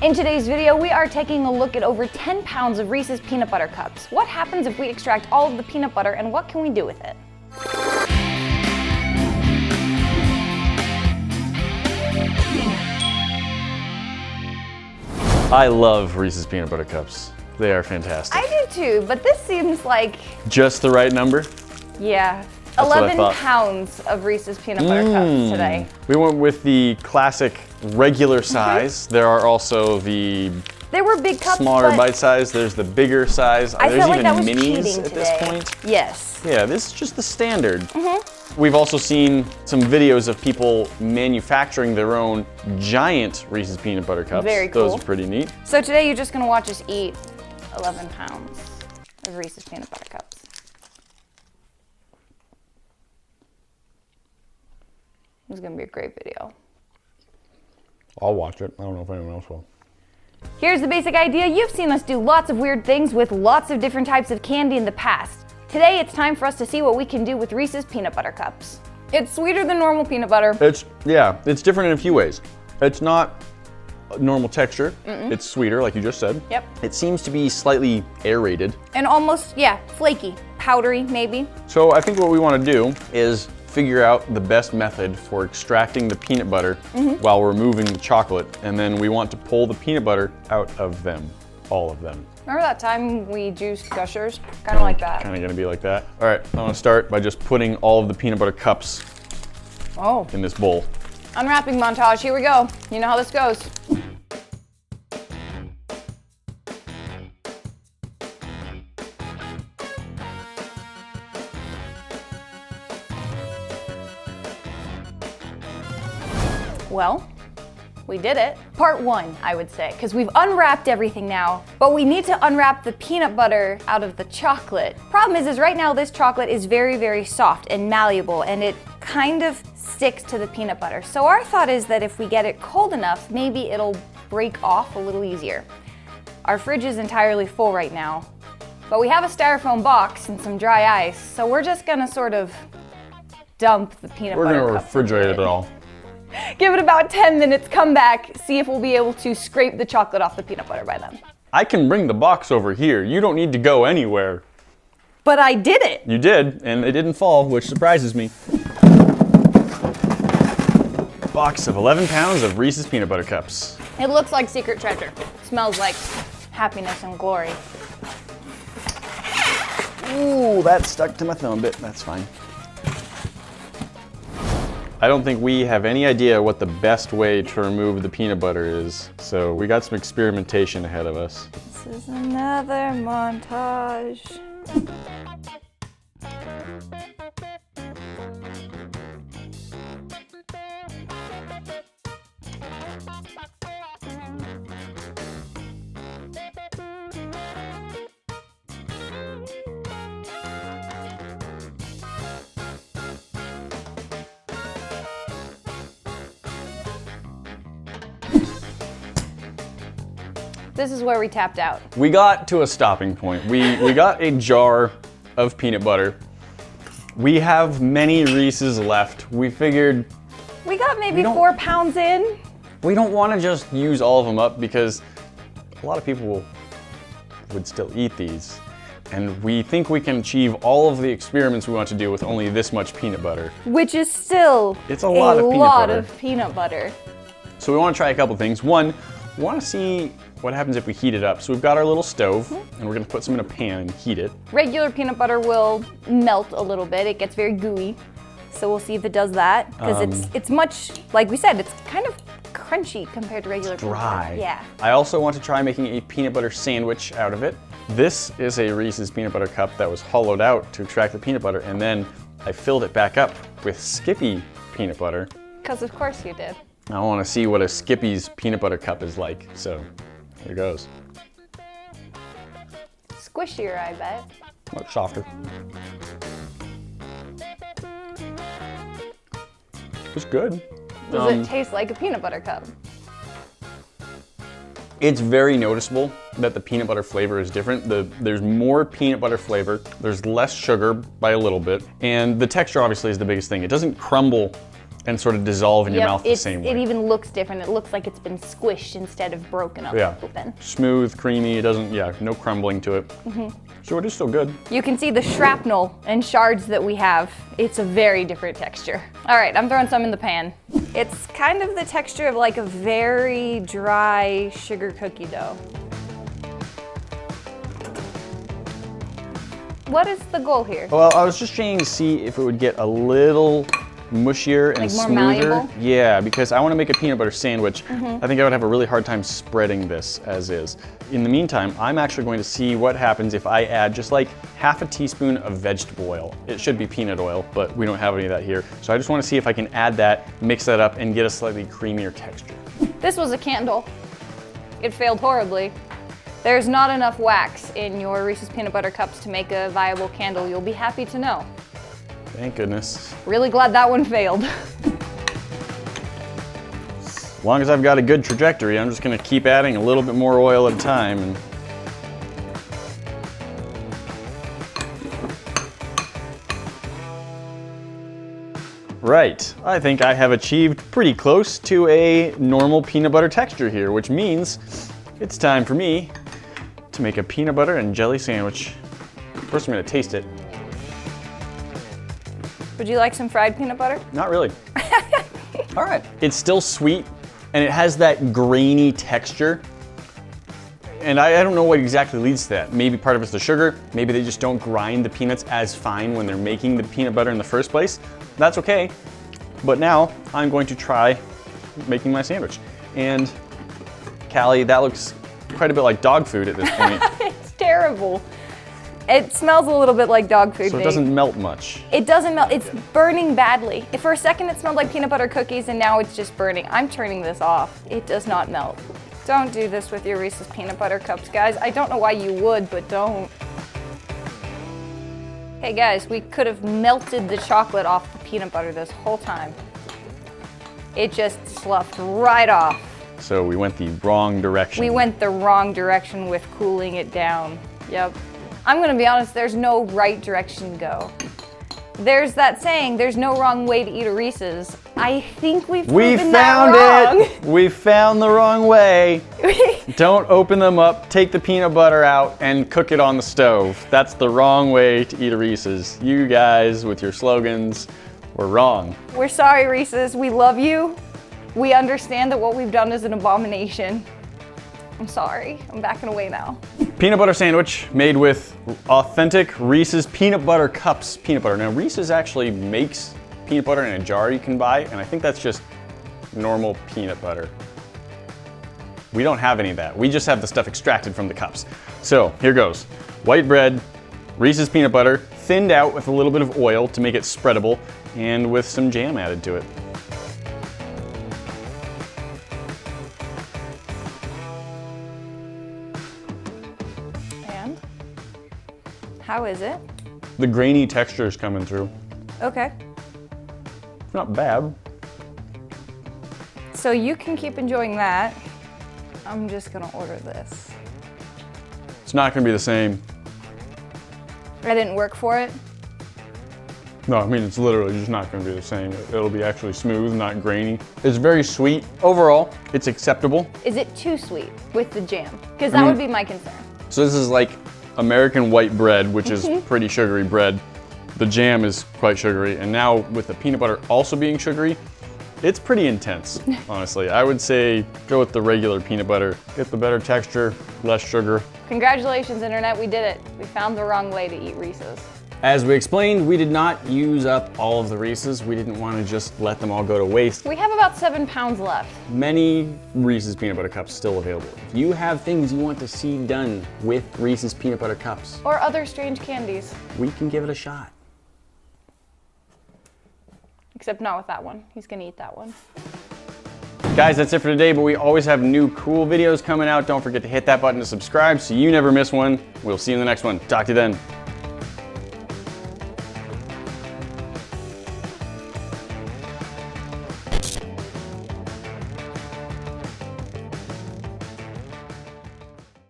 In today's video, we are taking a look at over 10 pounds of Reese's peanut butter cups. What happens if we extract all of the peanut butter and what can we do with it? I love Reese's peanut butter cups. They are fantastic. I do too, but this seems like... Just the right number? Yeah. That's 11 pounds of Reese's peanut butter cups today. We went with the classic regular size. There are also the There were big cups, smaller bite size. There's the bigger size. I There's felt like even that was minis cheating at this point. Yes. Yeah, this is just the standard. We've also seen some videos of people manufacturing their own giant Reese's peanut butter cups. Very cool. Those are pretty neat. So today you're just gonna watch us eat 11 pounds of Reese's peanut butter cups. This is gonna be a great video. I'll watch it. I don't know if anyone else will. Here's the basic idea. You've seen us do lots of weird things with lots of different types of candy in the past. Today it's time for us to see what we can do with Reese's peanut butter cups. It's sweeter than normal peanut butter. It's different in a few ways. It's not a normal texture. It's sweeter, like you just said. Yep. It seems to be slightly aerated. And almost, flaky, powdery maybe. So I think what we want to do is figure out the best method for extracting the peanut butter while removing the chocolate. And then we want to pull the peanut butter out of them, all of them. Remember that time we juiced Gushers? Kind of like that. Kind of gonna be like that. All right, I'm gonna start by just putting all of the peanut butter cups in this bowl. Unwrapping montage, here we go. You know how this goes. Well, we did it. Part one, I would say, because we've unwrapped everything now, but we need to unwrap the peanut butter out of the chocolate. Problem is right now this chocolate is very, very soft and malleable, and it kind of sticks to the peanut butter. So our thought is that if we get it cold enough, maybe it'll break off a little easier. Our fridge is entirely full right now, but we have a styrofoam box and some dry ice, so we're just gonna sort of dump the peanut butter We're gonna cups refrigerate into it all. Give it about 10 minutes, come back, see if we'll be able to scrape the chocolate off the peanut butter by then. I can bring the box over here. You don't need to go anywhere. But I did it! You did, and it didn't fall, which surprises me. Box of 11 pounds of Reese's peanut butter cups. It looks like secret treasure. It smells like happiness and glory. Ooh, that stuck to my thumb a bit. That's fine. I don't think we have any idea what the best way to remove the peanut butter is, so we got some experimentation ahead of us. This is another montage. This is where we tapped out. We got to a stopping point. We got a jar of peanut butter. We have many Reese's left. We figured We got maybe 4 pounds in. we don't want to just use all of them up because a lot of people would still eat these. And we think we can achieve all of the experiments we want to do with only this much peanut butter. Which is still It's a lot of peanut butter. So we want to try a couple things. One, we want to see what happens if we heat it up. So we've got our little stove, and we're gonna put some in a pan and heat it. Regular peanut butter will melt a little bit. It gets very gooey. So we'll see if it does that. Because it's much, like we said, it's kind of crunchy compared to regular peanut Dry. butter. Yeah. I also want to try making a peanut butter sandwich out of it. This is a Reese's peanut butter cup that was hollowed out to extract the peanut butter, and then I filled it back up with Skippy peanut butter. Because of course you did. I want to see what a Skippy's peanut butter cup is like, so here goes. Squishier, I bet. Much softer. It's good. Does it taste like a peanut butter cup? It's very noticeable that the peanut butter flavor is different. There's more peanut butter flavor, there's less sugar by a little bit, and the texture obviously is the biggest thing. It doesn't crumble and sort of dissolve in your mouth the same way. It even looks different. It looks like it's been squished instead of broken up open. Smooth, creamy, it doesn't, no crumbling to it. So it is still good. You can see the shrapnel and shards that we have. It's a very different texture. All right, I'm throwing some in the pan. It's kind of the texture of like a very dry sugar cookie dough. What is the goal here? Well, I was just trying to see if it would get a little mushier and more smoother. malleable? Yeah, because I want to make a peanut butter sandwich. I think I would have a really hard time spreading this as is. In the meantime, I'm actually going to see what happens if I add just like half a teaspoon of vegetable oil. It should be peanut oil, but we don't have any of that here. So I just want to see if I can add that, mix that up, and get a slightly creamier texture. This was a candle. It failed horribly. There's not enough wax in your Reese's Peanut Butter Cups to make a viable candle, you'll be happy to know. Thank goodness. Really glad that one failed. As long as I've got a good trajectory, I'm just gonna keep adding a little bit more oil at a time. And right, I think I have achieved pretty close to a normal peanut butter texture here, which means it's time for me to make a peanut butter and jelly sandwich. First, I'm gonna taste it. Would you like some fried peanut butter? Not really. All right. It's still sweet, and it has that grainy texture. And I don't know what exactly leads to that. Maybe part of it's the sugar. Maybe they just don't grind the peanuts as fine when they're making the peanut butter in the first place. That's okay. But now I'm going to try making my sandwich. And Callie, that looks quite a bit like dog food at this point. It's terrible. It smells a little bit like dog food. So it doesn't melt much. It doesn't melt. It's burning badly. If for a second it smelled like peanut butter cookies and now it's just burning. I'm turning this off. It does not melt. Don't do this with your Reese's Peanut Butter Cups, guys. I don't know why you would, but don't. Hey guys, we could have melted the chocolate off the peanut butter this whole time. It just sloughed right off. So we went the wrong direction. We went the wrong direction with cooling it down. Yep. I'm gonna be honest, there's no right direction to go. There's that saying, there's no wrong way to eat a Reese's. I think we've proven that wrong. It! We found the wrong way. Don't open them up, take the peanut butter out, and cook it on the stove. That's the wrong way to eat a Reese's. You guys, with your slogans, were wrong. We're sorry, Reese's. We love you. We understand that what we've done is an abomination. I'm sorry. I'm backing away now. Peanut butter sandwich made with authentic Reese's Peanut Butter Cups peanut butter. Now, Reese's actually makes peanut butter in a jar you can buy, and I think that's just normal peanut butter. We don't have any of that. We just have the stuff extracted from the cups. So here goes. White bread, Reese's peanut butter, thinned out with a little bit of oil to make it spreadable, and with some jam added to it. How is it? The grainy texture is coming through. Okay. It's not bad. So you can keep enjoying that. I'm just gonna order this. It's not gonna be the same. I didn't work for it. No, I mean, it's literally just not gonna be the same. It'll be actually smooth, not grainy. It's very sweet. Overall, it's acceptable. Is it too sweet with the jam? Because that would be my concern. So this is like American white bread, which is pretty sugary bread. The jam is quite sugary, and now with the peanut butter also being sugary, it's pretty intense, honestly. I would say go with the regular peanut butter. Get the better texture, less sugar. Congratulations, Internet, we did it. We found the wrong way to eat Reese's. As we explained, we did not use up all of the Reese's. We didn't want to just let them all go to waste. We have about 7 pounds left. Many Reese's Peanut Butter Cups still available. If you have things you want to see done with Reese's Peanut Butter Cups, or other strange candies. we can give it a shot. Except not with that one. He's gonna eat that one. Guys, that's it for today, but we always have new cool videos coming out. Don't forget to hit that button to subscribe so you never miss one. We'll see you in the next one. Talk to you then.